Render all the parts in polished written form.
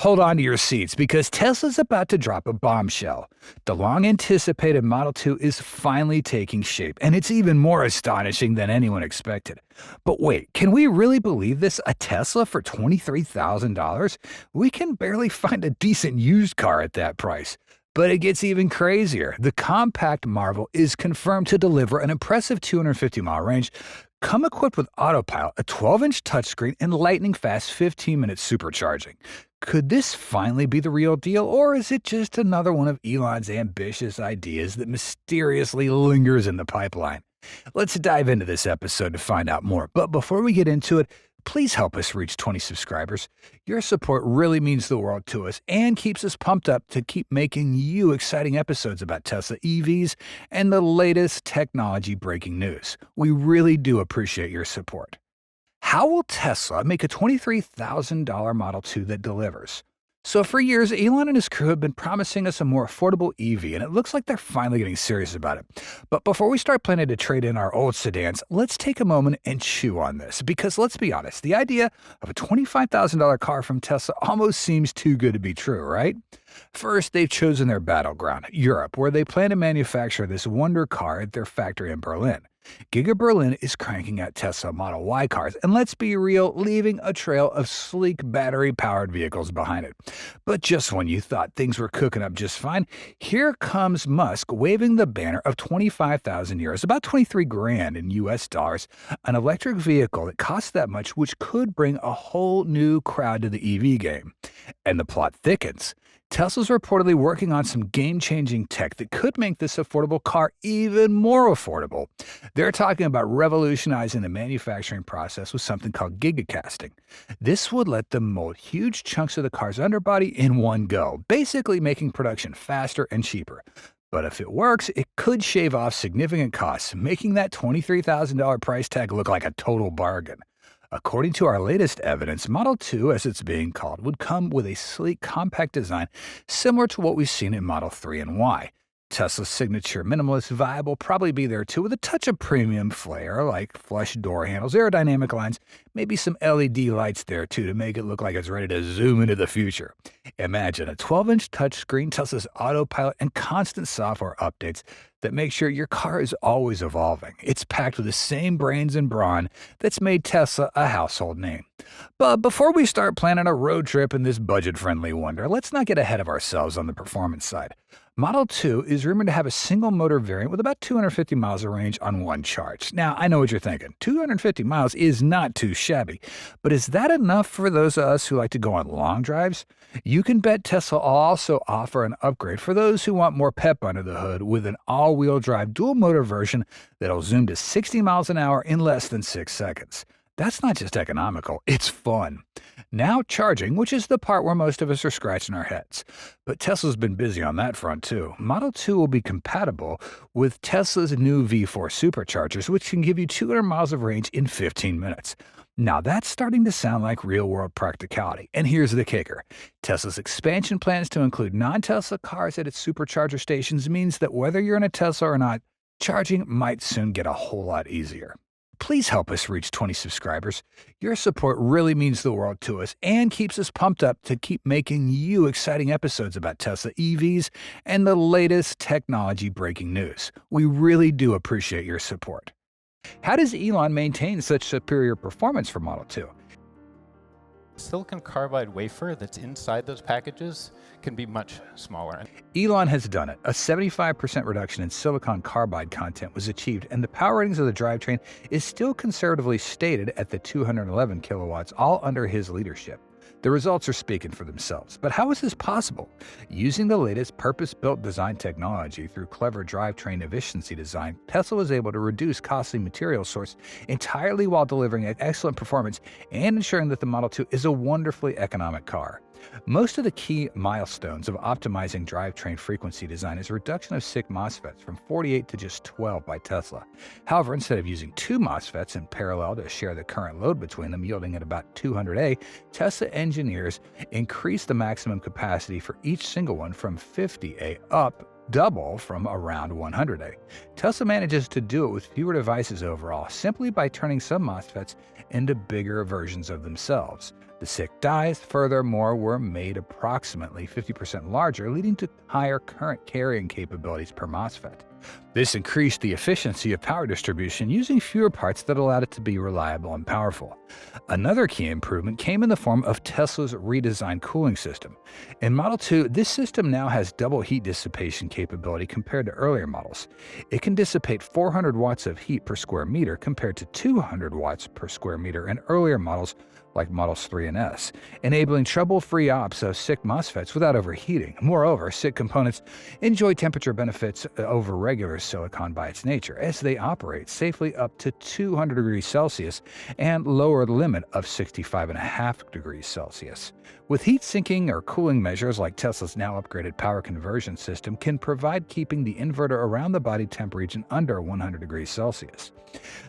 Hold on to your seats because Tesla's about to drop a bombshell. The long anticipated Model 2 is finally taking shape, and it's even more astonishing than anyone expected. But wait, can we really believe this? A Tesla for $23,000? We can barely find a decent used car at that price. But it gets even crazier. The compact marvel is confirmed to deliver an impressive 250-mile range, come equipped with Autopilot, a 12-inch touchscreen, and lightning-fast 15-minute supercharging. Could this finally be the real deal, or is it just another one of Elon's ambitious ideas that mysteriously lingers in the pipeline? Let's dive into this episode to find out more. But before we get into it, please help us reach 20 subscribers. Your support really means the world to us and keeps us pumped up to keep making you exciting episodes about Tesla EVs and the latest technology breaking news. We really do appreciate your support. How will Tesla make a $23,000 Model 2 that delivers? So for years, Elon and his crew have been promising us a more affordable EV, and it looks like they're finally getting serious about it. But before we start planning to trade in our old sedans, let's take a moment and chew on this. Because let's be honest, the idea of a $25,000 car from Tesla almost seems too good to be true, right? First, they've chosen their battleground, Europe, where they plan to manufacture this wonder car at their factory in Berlin. Giga Berlin is cranking out Tesla Model Y cars, and let's be real, leaving a trail of sleek battery-powered vehicles behind it. But just when you thought things were cooking up just fine, here comes Musk waving the banner of 25,000 euros, about 23 grand in US dollars, an electric vehicle that costs that much, which could bring a whole new crowd to the EV game. And the plot thickens. Tesla's reportedly working on some game-changing tech that could make this affordable car even more affordable. They're talking about revolutionizing the manufacturing process with something called gigacasting. This would let them mold huge chunks of the car's underbody in one go, basically making production faster and cheaper. But if it works, it could shave off significant costs, making that $23,000 price tag look like a total bargain. According to our latest evidence, Model 2, as it's being called, would come with a sleek, compact design similar to what we've seen in Model 3 and Y. Tesla's signature minimalist vibe will probably be there too, with a touch of premium flair like flush door handles, aerodynamic lines, maybe some LED lights there too to make it look like it's ready to zoom into the future. Imagine a 12-inch touchscreen, Tesla's Autopilot, and constant software updates that make sure your car is always evolving. It's packed with the same brains and brawn that's made Tesla a household name. But before we start planning a road trip in this budget-friendly wonder, let's not get ahead of ourselves on the performance side. Model 2 is rumored to have a single-motor variant with about 250 miles of range on one charge. Now, I know what you're thinking. 250 miles is not too shabby. But is that enough for those of us who like to go on long drives? You can bet Tesla will also offer an upgrade for those who want more pep under the hood with an all-wheel drive dual-motor version that'll zoom to 60 miles an hour in less than 6 seconds. That's not just economical, it's fun. Now charging, which is the part where most of us are scratching our heads. But Tesla's been busy on that front too. Model 2 will be compatible with Tesla's new V4 superchargers, which can give you 200 miles of range in 15 minutes. Now that's starting to sound like real-world practicality. And here's the kicker. Tesla's expansion plans to include non-Tesla cars at its supercharger stations means that whether you're in a Tesla or not, charging might soon get a whole lot easier. Please help us reach 20 subscribers. Your support really means the world to us and keeps us pumped up to keep making you exciting episodes about Tesla EVs and the latest technology breaking news. We really do appreciate your support. How does Elon maintain such superior performance for Model 2? Silicon carbide wafer that's inside those packages can be much smaller. Elon has done it. A 75% reduction in silicon carbide content was achieved, and the power ratings of the drivetrain is still conservatively stated at the 211 kilowatts, all under his leadership. The results are speaking for themselves. But how is this possible? Using the latest purpose-built design technology through clever drivetrain efficiency design, Tesla was able to reduce costly material source entirely while delivering excellent performance and ensuring that the Model 2 is a wonderfully economic car. Most of the key milestones of optimizing drivetrain frequency design is a reduction of SiC MOSFETs from 48 to just 12 by Tesla. However, instead of using two MOSFETs in parallel to share the current load between them, yielding at about 200A, Tesla engineers increased the maximum capacity for each single one from 50A up double from around 100A. Tesla manages to do it with fewer devices overall, simply by turning some MOSFETs into bigger versions of themselves. The SiC dies, furthermore, were made approximately 50% larger, leading to higher current carrying capabilities per MOSFET. This increased the efficiency of power distribution using fewer parts that allowed it to be reliable and powerful. Another key improvement came in the form of Tesla's redesigned cooling system. In Model 2, this system now has double heat dissipation capability compared to earlier models. It can dissipate 400 watts of heat per square meter compared to 200 watts per square meter in earlier models like Models 3 and S, enabling trouble-free ops of SiC MOSFETs without overheating. Moreover, SiC components enjoy temperature benefits over regular silicon by its nature, as they operate safely up to 200 degrees Celsius and lower the limit of 65.5 degrees Celsius. With heat sinking or cooling measures like Tesla's now upgraded power conversion system can provide keeping the inverter around the body temp region under 100 degrees Celsius.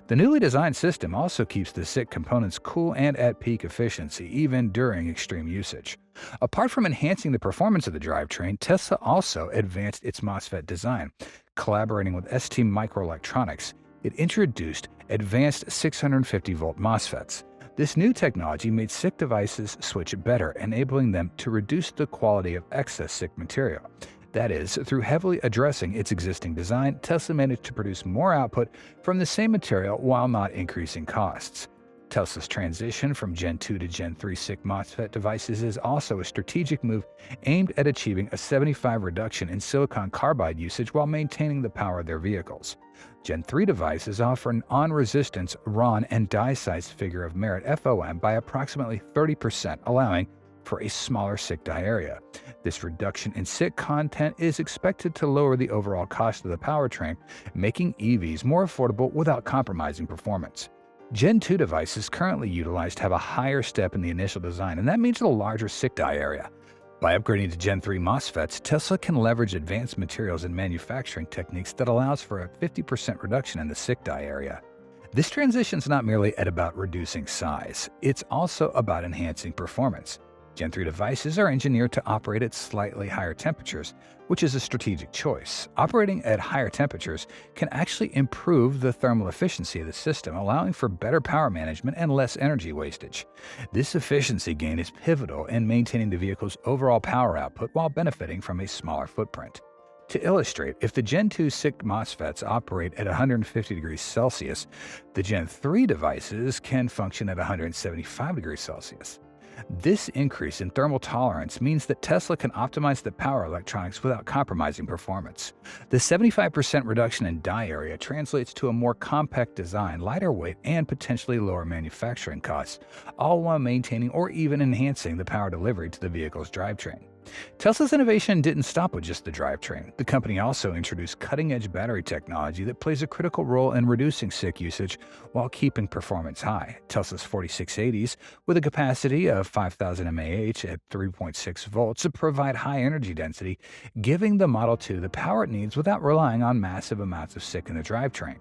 The newly designed system also keeps the SiC components cool and at peak efficiency, even during extreme usage. Apart from enhancing the performance of the drivetrain, Tesla also advanced its MOSFET design. Collaborating with ST Microelectronics, it introduced advanced 650-volt MOSFETs. This new technology made SiC devices switch better, enabling them to reduce the quality of excess SiC material. That is, through heavily addressing its existing design, Tesla managed to produce more output from the same material while not increasing costs. Tesla's transition from Gen 2 to Gen 3 SiC MOSFET devices is also a strategic move aimed at achieving a 75% reduction in silicon carbide usage while maintaining the power of their vehicles. Gen 3 devices offer an on-resistance, RON, and die size figure of merit FOM by approximately 30%, allowing for a smaller SiC die area. This reduction in SiC content is expected to lower the overall cost of the powertrain, making EVs more affordable without compromising performance. Gen 2 devices currently utilized have a higher step in the initial design, and that means a larger SiC die area. By upgrading to Gen 3 MOSFETs, Tesla can leverage advanced materials and manufacturing techniques that allows for a 50% reduction in the SiC die area. This transition is not merely about reducing size, it's also about enhancing performance. Gen 3 devices are engineered to operate at slightly higher temperatures, which is a strategic choice. Operating at higher temperatures can actually improve the thermal efficiency of the system, allowing for better power management and less energy wastage. This efficiency gain is pivotal in maintaining the vehicle's overall power output while benefiting from a smaller footprint. To illustrate, if the Gen 2 SiC MOSFETs operate at 150 degrees Celsius, the Gen 3 devices can function at 175 degrees Celsius. This increase in thermal tolerance means that Tesla can optimize the power electronics without compromising performance. The 75% reduction in die area translates to a more compact design, lighter weight, and potentially lower manufacturing costs, all while maintaining or even enhancing the power delivery to the vehicle's drivetrain. Tesla's innovation didn't stop with just the drivetrain. The company also introduced cutting-edge battery technology that plays a critical role in reducing SiC usage while keeping performance high. Tesla's 4680s, with a capacity of 5,000 mAh at 3.6 volts, provide high energy density, giving the Model 2 the power it needs without relying on massive amounts of SiC in the drivetrain.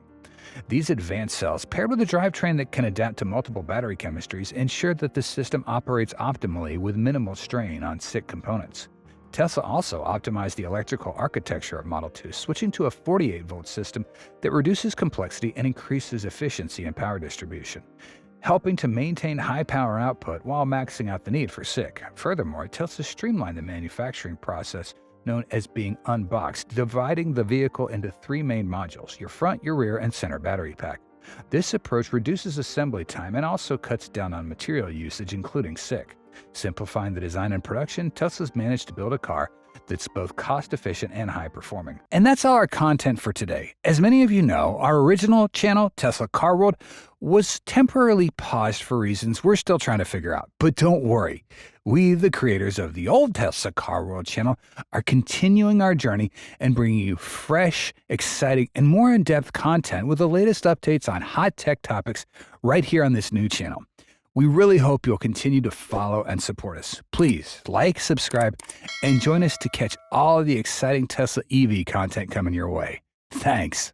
These advanced cells, paired with a drivetrain that can adapt to multiple battery chemistries, ensure that the system operates optimally with minimal strain on SiC components. Tesla also optimized the electrical architecture of Model 2, switching to a 48-volt system that reduces complexity and increases efficiency in power distribution, helping to maintain high power output while maxing out the need for SiC. Furthermore, Tesla streamlined the manufacturing process known as being unboxed, dividing the vehicle into three main modules: your front, your rear, and center battery pack. This approach reduces assembly time and also cuts down on material usage, including SiC. Simplifying the design and production, Tesla's managed to build a car that's both cost-efficient and high-performing. And that's all our content for today. As many of you know, our original channel, Tesla Car World, was temporarily paused for reasons we're still trying to figure out. But don't worry, we, the creators of the old Tesla Car World channel, are continuing our journey and bringing you fresh, exciting, and more in-depth content with the latest updates on hot tech topics right here on this new channel. We really hope you'll continue to follow and support us. Please like, subscribe, and join us to catch all of the exciting Tesla EV content coming your way. Thanks.